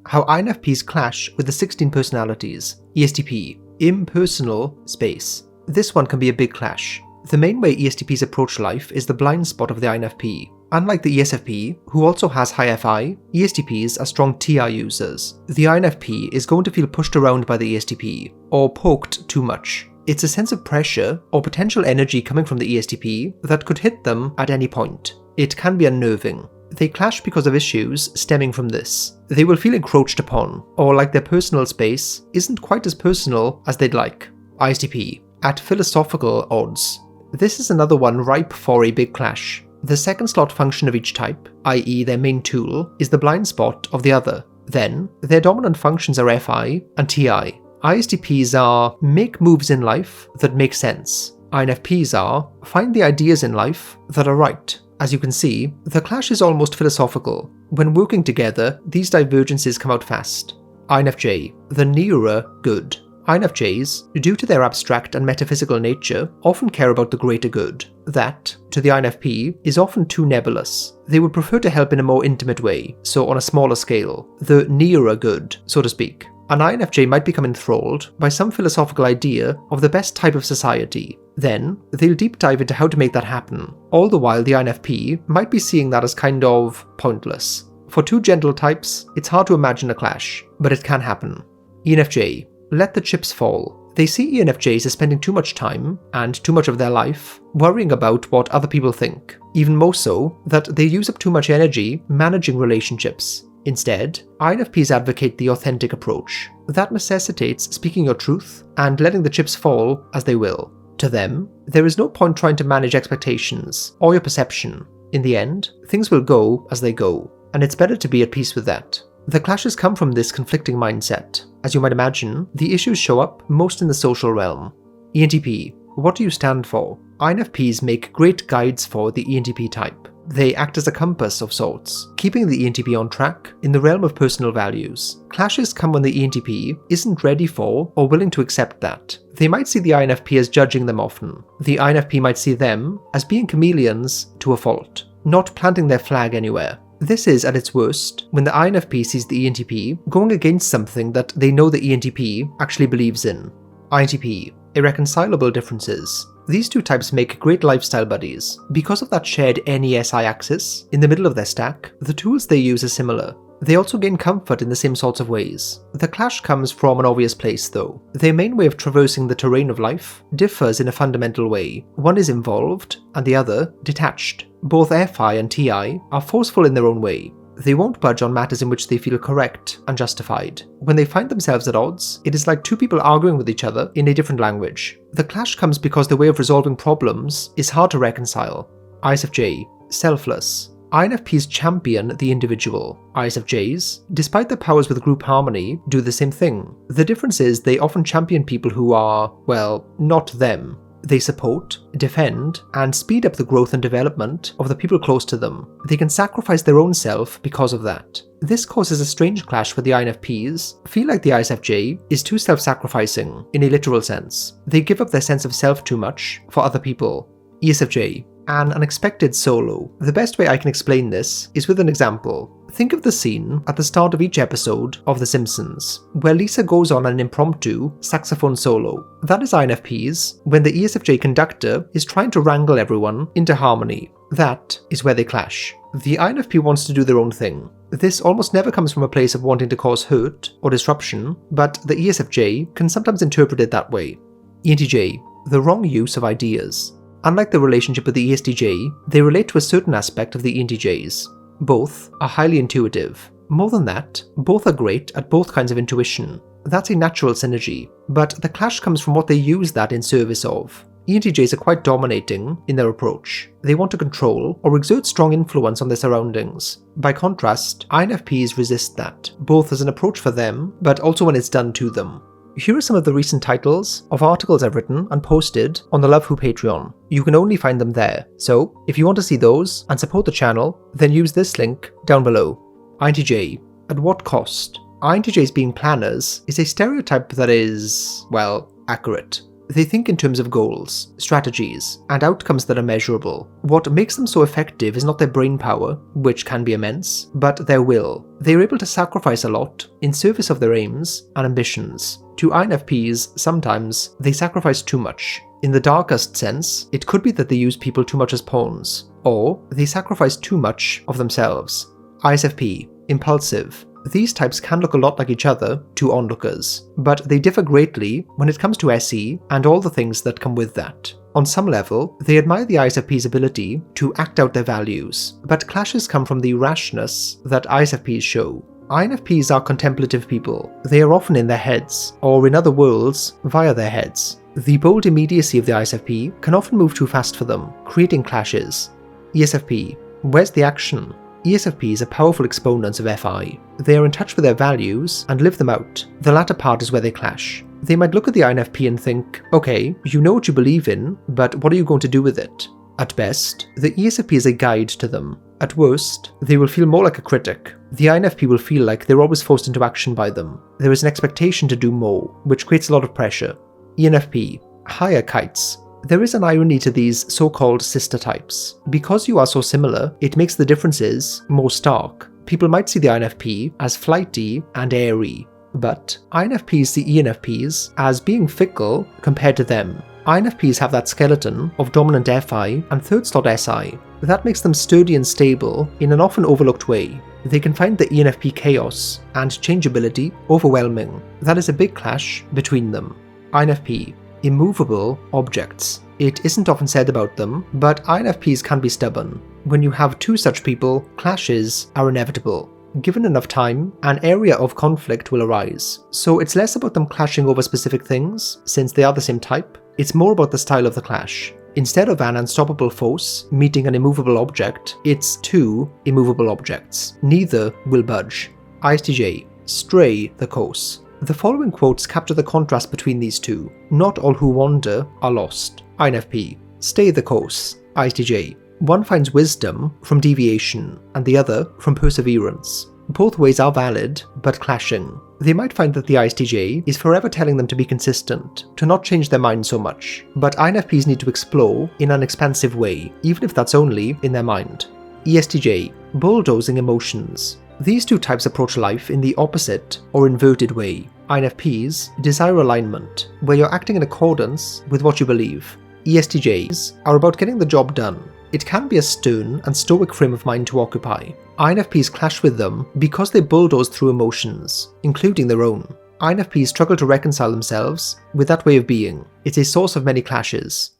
how INFPs clash with the 16 personalities. ESTP, impersonal space. This one can be a big clash. The main way ESTPs approach life is the blind spot of the INFP. Unlike the ESFP, who also has high FI, ESTPs are strong TI users. The INFP is going to feel pushed around by the ESTP, or poked too much. It's a sense of pressure or potential energy coming from the ESTP that could hit them at any point. It can be unnerving. They clash because of issues stemming from this. They will feel encroached upon, or like their personal space isn't quite as personal as they'd like. ISTP, at philosophical odds. This is another one ripe for a big clash. The second slot function of each type, i.e. their main tool, is the blind spot of the other. Then, their dominant functions are FI and TI. ISTPs are make moves in life that make sense. INFPs are find the ideas in life that are right. As you can see, the clash is almost philosophical. When working together, these divergences come out fast. INFJ, the nearer good. INFJs, due to their abstract and metaphysical nature, often care about the greater good. That, to the INFP, is often too nebulous. They would prefer to help in a more intimate way, so on a smaller scale, the nearer good, so to speak. An INFJ might become enthralled by some philosophical idea of the best type of society. Then, they'll deep dive into how to make that happen. All the while, the INFP might be seeing that as kind of pointless. For two gentle types, it's hard to imagine a clash, but it can happen. ENFJ, let the chips fall. They see ENFJs as spending too much time, and too much of their life, worrying about what other people think. Even more so, that they use up too much energy managing relationships. Instead, INFPs advocate the authentic approach. That necessitates speaking your truth and letting the chips fall as they will. To them, there is no point trying to manage expectations or your perception. In the end, things will go as they go, and it's better to be at peace with that. The clashes come from this conflicting mindset. As you might imagine, the issues show up most in the social realm. ENTP, what do you stand for? INFPs make great guides for the ENTP type. They act as a compass of sorts, keeping the ENTP on track in the realm of personal values. Clashes come when the ENTP isn't ready for or willing to accept that. They might see the INFP as judging them often. The INFP might see them as being chameleons to a fault, not planting their flag anywhere. This is at its worst when the INFP sees the ENTP going against something that they know the ENTP actually believes in. INTP, irreconcilable differences. These two types make great lifestyle buddies. Because of that shared NESI axis in the middle of their stack, the tools they use are similar. They also gain comfort in the same sorts of ways. The clash comes from an obvious place though. Their main way of traversing the terrain of life differs in a fundamental way. One is involved, and the other detached. Both FI and TI are forceful in their own way. They won't budge on matters in which they feel correct and justified. When they find themselves at odds, it is like two people arguing with each other in a different language. The clash comes because the way of resolving problems is hard to reconcile. ISFJ, selfless. INFPs champion the individual. ISFJs, despite their powers with group harmony, do the same thing. The difference is they often champion people who are, well, not them. They support, defend, and speed up the growth and development of the people close to them. They can sacrifice their own self because of that. This causes a strange clash where the INFPs feel like the ISFJ is too self-sacrificing in a literal sense. They give up their sense of self too much for other people. ESFJ, an unexpected solo. The best way I can explain this is with an example. Think of the scene at the start of each episode of The Simpsons, where Lisa goes on an impromptu saxophone solo. That is INFPs when the ESFJ conductor is trying to wrangle everyone into harmony. That is where they clash. The INFP wants to do their own thing. This almost never comes from a place of wanting to cause hurt or disruption, but the ESFJ can sometimes interpret it that way. ENTJ, the wrong use of ideas. Unlike the relationship with the ESTJ, they relate to a certain aspect of the ENTJs. Both are highly intuitive. More than that, both are great at both kinds of intuition. That's a natural synergy, but the clash comes from what they use that in service of. ENTJs are quite dominating in their approach. They want to control or exert strong influence on their surroundings. By contrast, INFPs resist that, both as an approach for them, but also when it's done to them. Here are some of the recent titles of articles I've written and posted on the Love Who Patreon. You can only find them there, so if you want to see those and support the channel, then use this link down below. INTJ, at what cost? INTJs being planners is a stereotype that is, well, accurate. They think in terms of goals, strategies, and outcomes that are measurable. What makes them so effective is not their brain power, which can be immense, but their will. They are able to sacrifice a lot in service of their aims and ambitions. To INFPs, sometimes they sacrifice too much. In the darkest sense, it could be that they use people too much as pawns, or they sacrifice too much of themselves. ISFP, impulsive. These types can look a lot like each other to onlookers, but they differ greatly when it comes to SE and all the things that come with that. On some level, they admire the ISFP's ability to act out their values, but clashes come from the rashness that ISFPs show. INFPs are contemplative people. They are often in their heads, or in other worlds, via their heads. The bold immediacy of the ISFP can often move too fast for them, creating clashes. ESFP. Where's the action? ESFPs are powerful exponents of FI. They are in touch with their values and live them out. The latter part is where they clash. They might look at the INFP and think, okay, you know what you believe in, but what are you going to do with it? At best, the ESFP is a guide to them. At worst, they will feel more like a critic. The INFP will feel like they're always forced into action by them. There is an expectation to do more, which creates a lot of pressure. ENFP. Higher kites. There is an irony to these so-called sister types. Because you are so similar, it makes the differences more stark. People might see the INFP as flighty and airy, but INFPs see ENFPs as being fickle compared to them. INFPs have that skeleton of dominant FI and third slot SI. That makes them sturdy and stable in an often overlooked way. They can find the ENFP chaos and changeability overwhelming. That is a big clash between them. INFP. Immovable objects. It isn't often said about them, but INFPs can be stubborn. When you have two such people, clashes are inevitable. Given enough time, an area of conflict will arise. So it's less about them clashing over specific things, since they are the same type. It's more about the style of the clash. Instead of an unstoppable force meeting an immovable object, it's two immovable objects. Neither will budge. ISTJ. Stray the course. The following quotes capture the contrast between these two. Not all who wander are lost. INFP. Stay the course. ISTJ. One finds wisdom from deviation, and the other from perseverance. Both ways are valid, but clashing. They might find that the ISTJ is forever telling them to be consistent, to not change their mind so much, but INFPs need to explore in an expansive way, even if that's only in their mind. ESTJ. Bulldozing emotions. These two types approach life in the opposite or inverted way. INFPs desire alignment, where you're acting in accordance with what you believe. ESTJs are about getting the job done. It can be a stern and stoic frame of mind to occupy. INFPs clash with them because they bulldoze through emotions, including their own. INFPs struggle to reconcile themselves with that way of being. It's a source of many clashes.